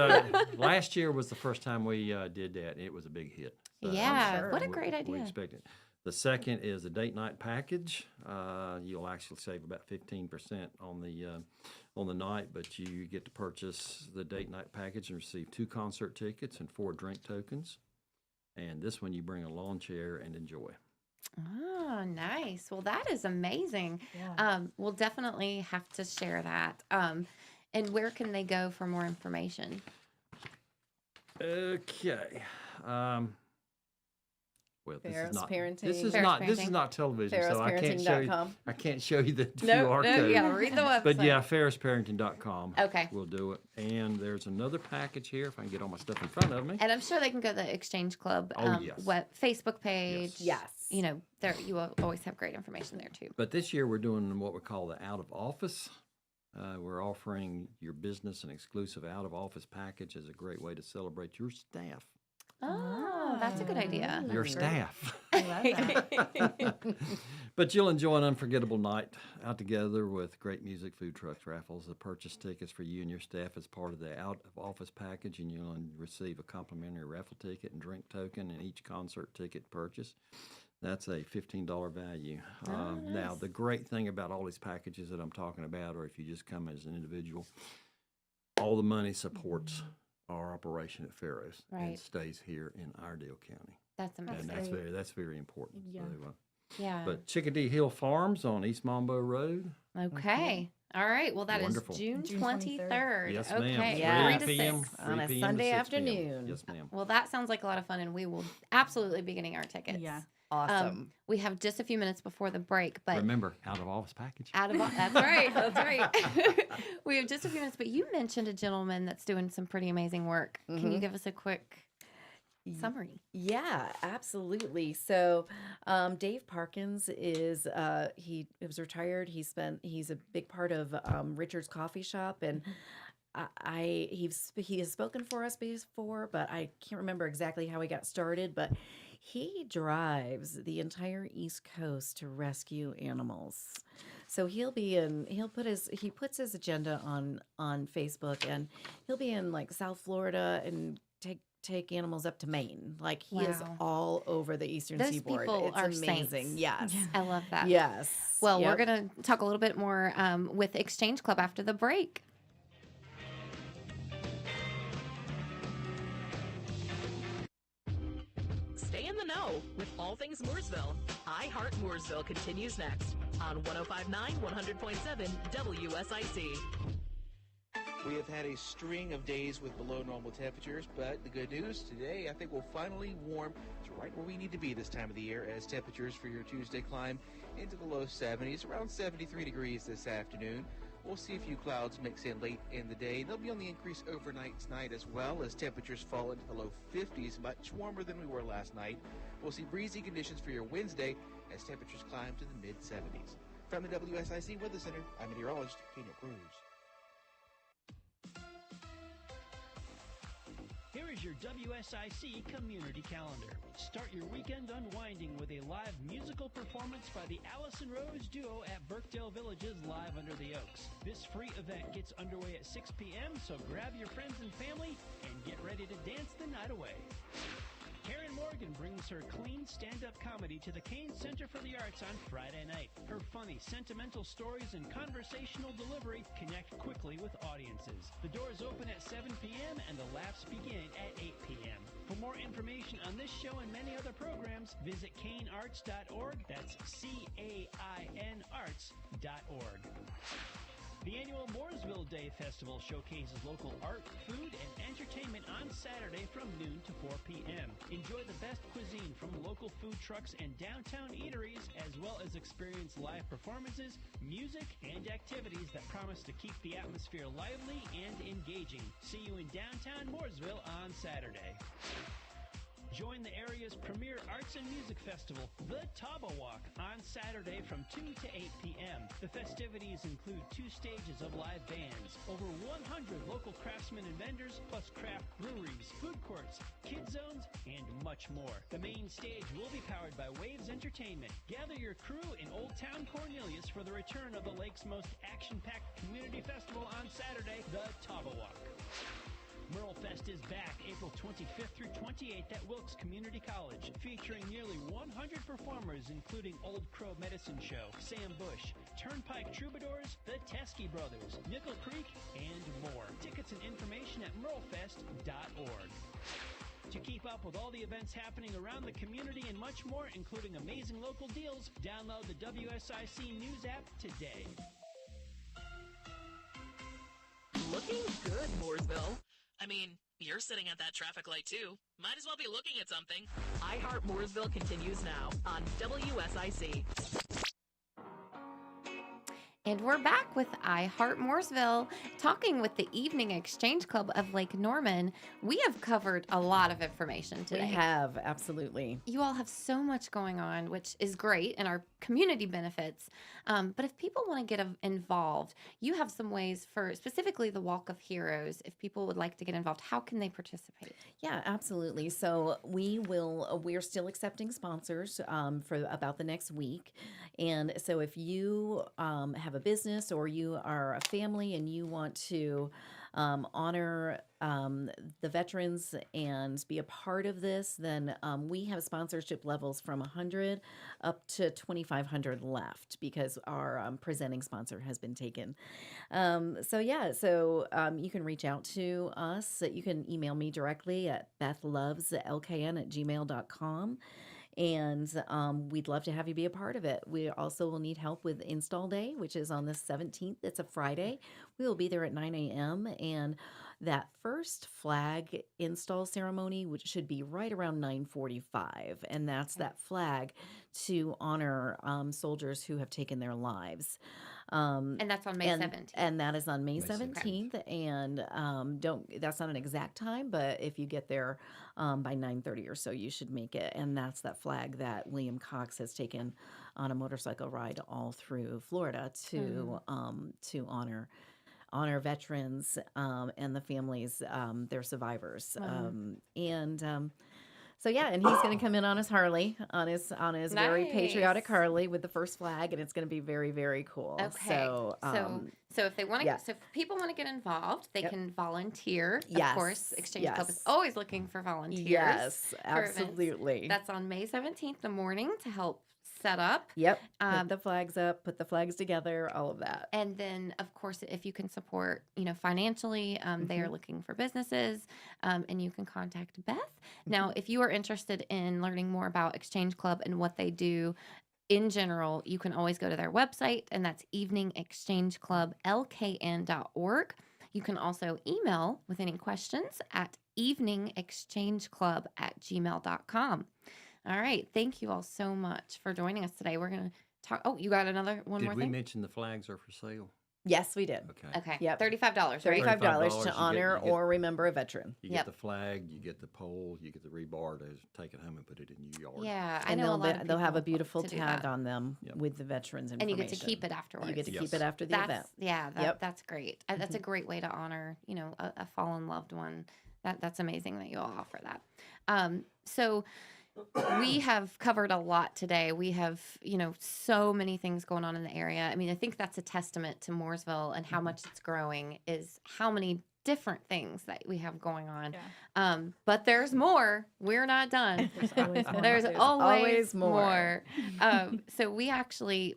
last year was the first time we did that. It was a big hit. So Yeah, sure. what a great We idea. expected. The second is a date night package. You'll actually save about 15% on the night, but you get to purchase the date night package and receive 2 concert tickets and 4 drink tokens. And this one you bring a lawn chair and enjoy. Oh, nice. Well, that is amazing. Yeah. We'll definitely have to share that. And where can they go for more information? Okay. Well, Ferris Parenting. this is Ferris not television, so I can't show you. FerrisParenting.com. I can't show you the No, QR no, code. yeah, read the website. But yeah, ferrisparenting.com. Okay. We'll do it. And there's another package here if I can get all my stuff in front of me. And I'm sure they can go to the Exchange Club yes. Facebook page. Yes. You know, there you will always have great information there too. But this year we're doing what we call the out of office. We're offering your business an exclusive out of office package as a great way to celebrate your staff. Oh, that's a good idea. Your staff. I love that. But you'll enjoy an unforgettable night out together with great music, food trucks, raffles. The purchase tickets for you and your staff as part of the out-of-office package, and you'll receive a complimentary raffle ticket and drink token in each concert ticket purchase. That's a $15 value. Now, the great thing about all these packages that I'm talking about, or if you just come as an individual, all the money supports our operation at Farrows and Right. stays here in Iredell County. That's amazing. And that's very important. Yeah. So, Yeah. but Chickadee Hill Farms on East Mambo Road. Okay. All right. Well, that is Wonderful. June June 23rd. Yes, ma'am. Okay. Yeah. 3 3 to p.m. 6. 3 On a p.m. to Sunday 6 p.m. afternoon. Yes, ma'am. Well, that sounds like a lot of fun, and we will absolutely be getting our tickets. Yeah. Awesome. We have just a few minutes before the break, but Remember, out of office package. that's right. That's right. We have just a few minutes, but you mentioned a gentleman that's doing some pretty amazing work. Can you give us a quick summary? Yeah, absolutely. So, Dave Parkins is he was retired. He's a big part of Richard's Coffee Shop, and he has spoken for us before, but I can't remember exactly how he got started. But he drives the entire East Coast to rescue animals. So he puts his agenda on Facebook, and he'll be in like South Florida and take animals up to Maine. Like he is Wow. all over the Eastern Those Seaboard. people It's are amazing. saints. Yes. I love that. Yes. Well, Yep. we're going to talk a little bit more with Exchange Club after the break. Stay in the know with all things Mooresville. Heart Mooresville continues next on 105.9, 100.7 WSIC. We have had a string of days with below normal temperatures, but the good news today, I think we'll finally warm to right where we need to be this time of the year as temperatures for your Tuesday climb into the low 70s, around 73 degrees this afternoon. We'll see a few clouds mix in late in the day. They'll be on the increase overnight tonight as well as temperatures fall into the low 50s, much warmer than we were last night. We'll see breezy conditions for your Wednesday as temperatures climb to the mid-70s. From the WSIC Weather Center, I'm meteorologist Daniel Cruz. Here is your WSIC community calendar. Start your weekend unwinding with a live musical performance by the Alyssa Rose Duo at Birkdale Village's Live Under the Oaks. This free event gets underway at 6 p.m., so grab your friends and family and get ready to dance the night away. Karen Morgan brings her clean stand-up comedy to the Kane Center for the Arts on Friday night. Her funny, sentimental stories and conversational delivery connect quickly with audiences. The doors open at 7 p.m. and the laughs begin at 8 p.m. For more information on this show and many other programs, visit canearts.org. That's CAIN arts.org. The annual Mooresville Day Festival showcases local art, food, and entertainment on Saturday from noon to 4 p.m. Enjoy the best cuisine from local food trucks and downtown eateries, as well as experience live performances, music, and activities that promise to keep the atmosphere lively and engaging. See you in downtown Mooresville on Saturday. Join the area's premier arts and music festival, the Taba Walk, on Saturday from 2 to 8 p.m. The festivities include 2 stages of live bands, over 100 local craftsmen and vendors, plus craft breweries, food courts, kid zones, and much more. The main stage will be powered by Waves Entertainment. Gather your crew in Old Town Cornelius for the return of the lake's most action-packed community festival on Saturday, the Taba Walk. Merle Fest is back April 25th through 28th at Wilkes Community College, featuring nearly 100 performers including Old Crow Medicine Show, Sam Bush, Turnpike Troubadours, the Teskey Brothers, Nickel Creek, and more. Tickets and information at merlefest.org. To keep up with all the events happening around the community and much more, including amazing local deals, download the WSIC News app today. Looking good, Mooresville. I mean, you're sitting at that traffic light too. Might as well be looking at something. iHeart Mooresville continues now on WSIC. And we're back with iHeart Mooresville, talking with the Evening Exchange Club of Lake Norman. We have covered a lot of information today. We have, absolutely. You all have so much going on, which is great, and our community benefits. But if people want to get involved, you have some ways for specifically the Walk of Heroes. If people would like to get involved, how can they participate? Yeah, absolutely. So we're still accepting sponsors for about the next week. And so if you have a business or you are a family and you want to honor the veterans and be a part of this, then we have sponsorship levels from 100 up to 2,500 left because our presenting sponsor has been taken. So you can reach out to us. You can email me directly at bethloveslkn@gmail.com. And we'd love to have you be a part of it. We also will need help with Install Day, which is on the 17th. It's a Friday. We will be there at 9 a.m. And that first flag install ceremony, which should be right around 9:45. And that's that flag to honor soldiers who have taken their lives. And that's on May 17th. And that is on May 17th. And that's not an exact time, but if you get there by 9:30 or so, you should make it. And that's that flag that William Cox has taken on a motorcycle ride all through Florida to honor veterans and the families, their survivors. So and he's going to come in on his Harley, on his very patriotic Harley with the first flag, and it's going to be very, very cool. Okay. So if they want to, so if people want to get involved, they can volunteer. Yes. Of course, Exchange Club is always looking for volunteers. Yes, absolutely. That's on May 17th, the morning, to help set up. Yep. Put the flags up, put the flags together, all of that. And then, of course, if you can support, financially, they are looking for businesses, and you can contact Beth. Now, if you are interested in learning more about Exchange Club and what they do in general, you can always go to their website, and that's eveningexchangeclublkn.org. You can also email with any questions at eveningexchangeclub@gmail.com. All right. Thank you all so much for joining us today. We're going to talk. Oh, you got one more Did we thing? mention the flags are for sale? Yes, we did. Okay. Okay. Yep. $35, right? $35 you to get- honor you get- or remember a veteran. You get the flag, you get the pole, you get the rebar to take it home and put it in your yard. Yeah, I And know a lot of they'll have a people beautiful to do tag that. on them with the veterans And information. you get to keep it afterwards. You get to keep it after the event. Yeah, Yep. that's great. That's a great way to honor, a fallen loved one. That's amazing that you all offer that. So we have covered a lot today. We have, so many things going on in the area. I mean, I think that's a testament to Mooresville and how much it's growing is how many different things that we have going on. But there's more. We're not done. There's always more. So we actually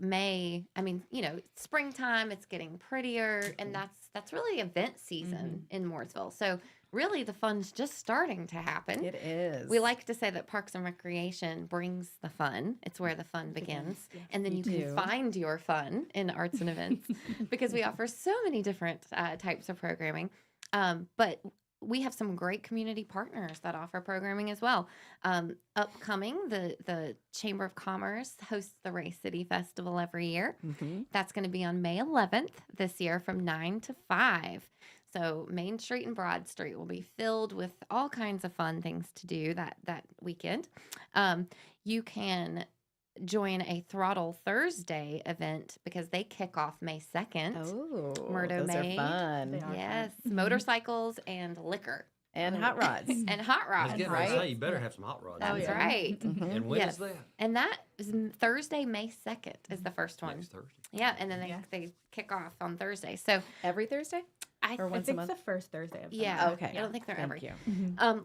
springtime, it's getting prettier, and that's really event season in Mooresville. So really the fun's just starting to happen. It is. We like to say that Parks and Recreation brings the fun. It's where the fun begins. Yes, and then we you do. can find your fun in arts and events because we offer so many different types of programming. But we have some great community partners that offer programming as well. Upcoming, the Chamber of Commerce hosts the Race City Festival every year. That's going to be on May 11th this year from 9 to 5. So Main Street and Broad Street will be filled with all kinds of fun things to do that weekend. You can join a Throttle Thursday event because they kick off May 2nd. Oh, Murdo those May. are fun. They are Yes, fun. motorcycles and liquor. And hot rods. And hot I was rods, getting ready to right? say, you better have some hot rods. That's in there. right. And when Yes. is that? And that is Thursday, May 2nd is the first one. Next Thursday. Yeah, and then they kick off on Thursday. So every Thursday? Or I once a think month? the first Thursday of the yeah, month. Okay. I don't think they're Thank every. you.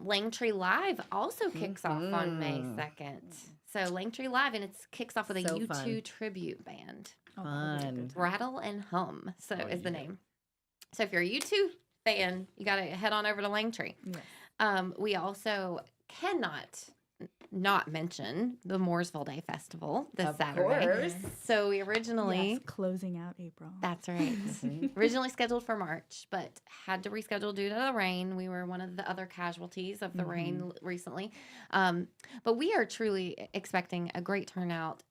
Langtree Live also kicks off on May 2nd. So Langtree Live, and it kicks off with a So U2 fun. tribute band. Fun. Rattle and Hum, so is the name. So if you're a U2 fan, you got to head on over to Langtree. Yes. We also cannot not mention the Mooresville Day Festival this Of Saturday. course. So we originally, Yes, closing out April. that's right, originally scheduled for March, but had to reschedule due to the rain. We were one of the other casualties of the rain recently. But we are truly expecting a great turnout.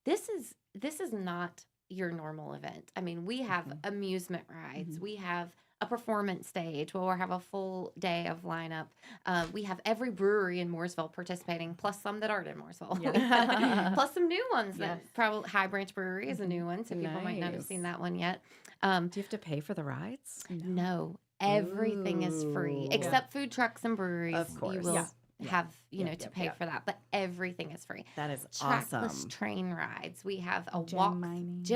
This is not your normal event. I mean, we have amusement rides. We have a performance stage where we'll have a full day of lineup. We have every brewery in Mooresville participating, plus some that aren't in Mooresville. Plus some new ones that probably High Branch Brewery is a new one, so people might not have seen that one yet. Do you have to pay for the rides? No, everything is free Ooh. except food trucks and breweries. Of course. You will Yeah. have, to pay for that, but everything is free. That is Trackless awesome. train rides. We have a Gem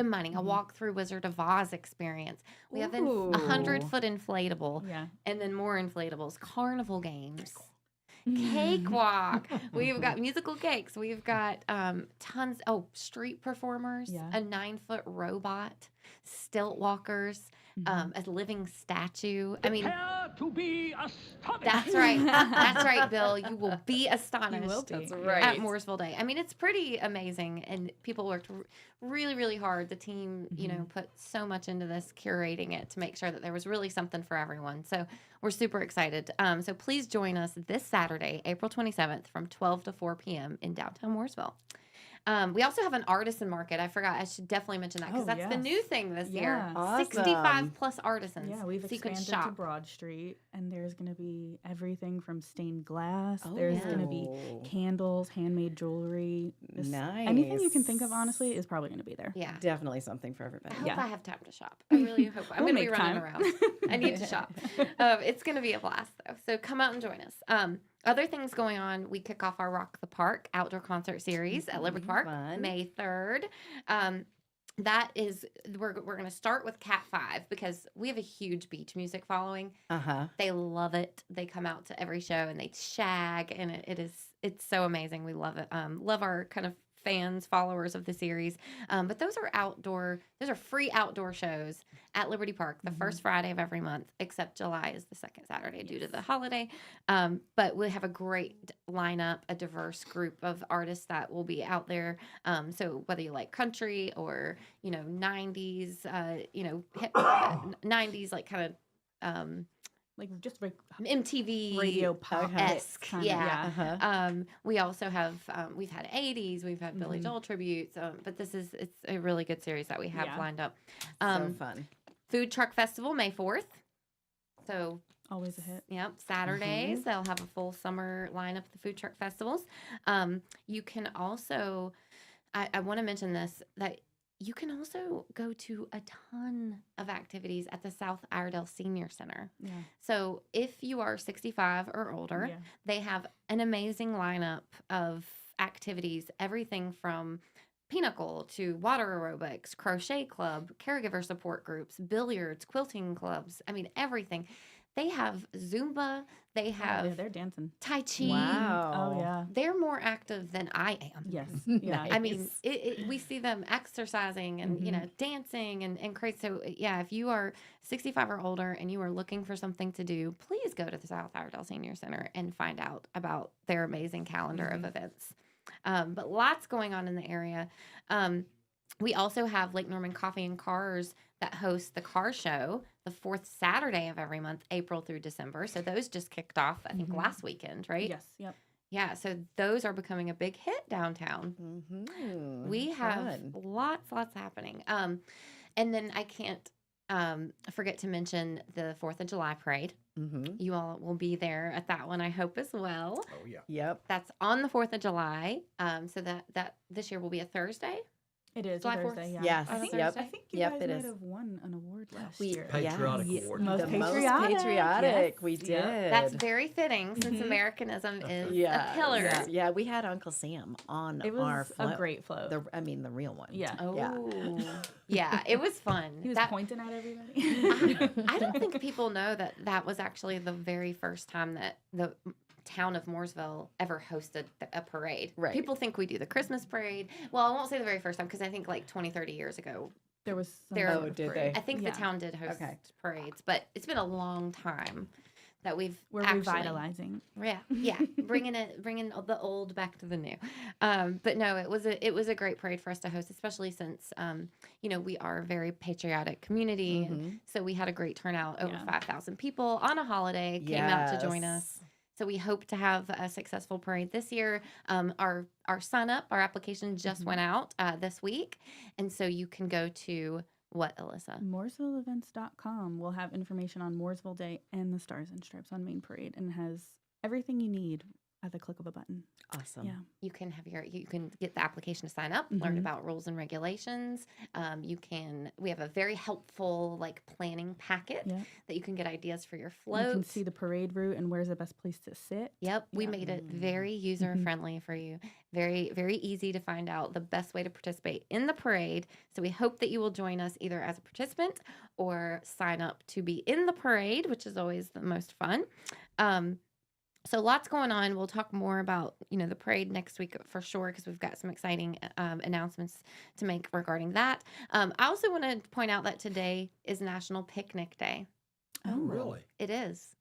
mining. a walk through Wizard of Oz experience. We have a Ooh. 100-foot inflatable, Yeah. and then more inflatables, carnival games, cakewalk. We've got musical cakes. We've got tons. Oh, street performers, Yeah. a 9-foot robot, stilt walkers, a living statue. I mean, to be astonished. that's right. That's right, Bill. You will be astonished. You will be. That's At right. Mooresville Day. I mean, it's pretty amazing, and people worked really, really hard. The team, put so much into this, curating it to make sure that there was really something for everyone. So we're super excited. So please join us this Saturday, April 27th, from 12 to 4 p.m. in downtown Mooresville. We also have an artisan market. I forgot. I should definitely mention that because Oh, that's the yes. new thing this year. Yeah. Awesome. 65 plus artisans. Yeah, we've so you can expanded to shop. Broad Street, and there's going to be everything from stained glass. There's going to be candles, handmade jewelry. just Anything you can think of, honestly, is probably going to be there. Yeah. Definitely something for everybody. I hope Yeah. I have time to shop. I really hope. I'm We'll going to be make running time. around. I need to shop. It's going to be a blast, though. So come out and join us. Other things going on, we kick off our Rock the Park outdoor concert series at Liberty Park Fun. May 3rd. That is, we're going to start with Cat 5 because we have a huge beach music following. They love it. They come out to every show and they shag, and it's so amazing. We love it. Love our kind of fans, followers of the series. But those are free outdoor shows at Liberty Park the first Friday of every month, except July is the second Saturday due to the holiday. But we have a great lineup, a diverse group of artists that will be out there. So whether you like country or, 90s, hip, 90s, like kind of like just like MTV radio pop esque. Yeah. Uh-huh. We also have we've had 80s, we've had Billy Joel tributes, but it's a really good series that we have lined up. So fun. Food Truck Festival May 4th. So always a hit. Yep, Saturdays they'll have a full summer lineup of the food truck festivals. You can also, I want to mention this, that you can also go to a ton of activities at the South Iredell Senior Center. Yeah. So if you are 65 or older, they have an amazing lineup of activities, everything from pinnacle to water aerobics, crochet club, caregiver support groups, billiards, quilting clubs. I mean, everything. They have Zumba. They have they're dancing. Tai Chi. Wow. Oh, yeah. They're more active than I am. Yes. Yeah. I mean, we see them exercising and, dancing and crazy. So, yeah, if you are 65 or older and you are looking for something to do, please go to the South Iredell Senior Center and find out about their amazing calendar of events. But lots going on in the area. We also have Lake Norman Coffee and Cars that hosts the car show the fourth Saturday of every month, April through December. So those just kicked off, I think, last weekend, right? Yes. Yep. Yeah, so those are becoming a big hit downtown. We have lots happening. And then I can't forget to mention the 4th of July parade. You all will be there at that one, I hope, as well. Oh, yeah. Yep. That's on the 4th of July. So that this year will be a Thursday. It is July a 4th? Thursday, yeah. Yes. I think, Yep. I think you Yep, guys it might is. have won an award last We- year. Patriotic Yes. award. Most The most patriotic. patriotic. Yes. We did. Yep. That's very fitting since Americanism is Yeah, a pillar. yeah. We had Uncle Sam on It was our a float. great float. The real one. Yeah. Oh, yeah, it was fun. He was That- pointing at everybody. I don't think people know that was actually the very first time that the town of Mooresville ever hosted a parade. Right. People think we do the Christmas parade. Well, I won't say the very first time because I think like 20, 30 years ago. There was some There- sort of did parade. I think Yeah. the town did host parades, but it's been a long time that we're actually revitalizing. Yeah, bringing the old back to the new. But no, it was a great parade for us to host, especially since we are a very patriotic community, and so we had a great turnout. Over 5,000 people on a holiday came out to join us. So we hope to have a successful parade this year. Our sign up, our application just went out this week, and so you can go to what, Alyssa? MooresvilleEvents.com will have information on Mooresville Day and the Stars and Stripes on Main Parade, and it has everything you need at the click of a button. Awesome. Yeah. You can get the application to sign up, learn about rules and regulations. We have a very helpful planning packet that you can get ideas for your float. You can see the parade route and where's the best place to sit. Yep, we made it very user friendly for you. Very, very easy to find out the best way to participate in the parade. So we hope that you will join us either as a participant or sign up to be in the parade, which is always the most fun. So lots going on. We'll talk more about, the parade next week for sure, because we've got some exciting announcements to make regarding that. I also want to point out that today is National Picnic Day. Oh, really? It is.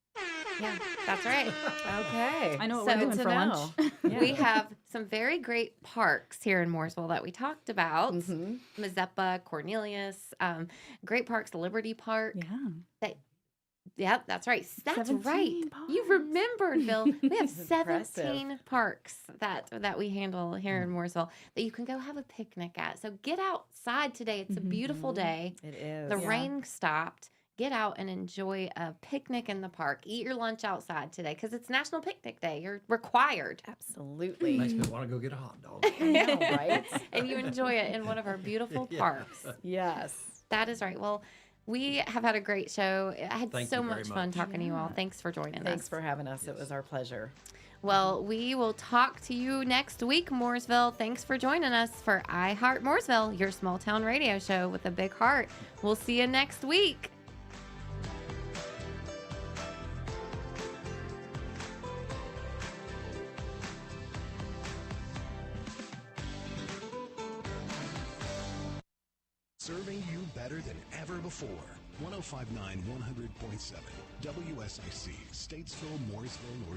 Yeah, that's right. Okay. I know what we're doing for lunch. We have some very great parks here in Mooresville that we talked about. Mazeppa, Cornelius, great parks, Liberty Park. Yeah. Yep, that's right. That's 17 right. parks. You remembered, Bill. We have Impressive. 17 parks that we handle here in Mooresville that you can go have a picnic at. So get outside today. It's a beautiful day. It is. The rain stopped. Get out and enjoy a picnic in the park. Eat your lunch outside today because it's National Picnic Day. You're required. Absolutely. Makes me want to go get a hot dog. I know, right? And you enjoy it in one of our beautiful parks. Yes. That is right. Well, we have had a great show. I had Thank so you very much fun much. talking to you all. Thanks for joining us. Thanks for having us. It was our pleasure. Well, we will talk to you next week, Mooresville. Thanks for joining us for I Heart Mooresville, your small town radio show with a big heart. We'll see you next week. Serving you better than ever before. 105.9 100.7 WSIC, Statesville, Mooresville, North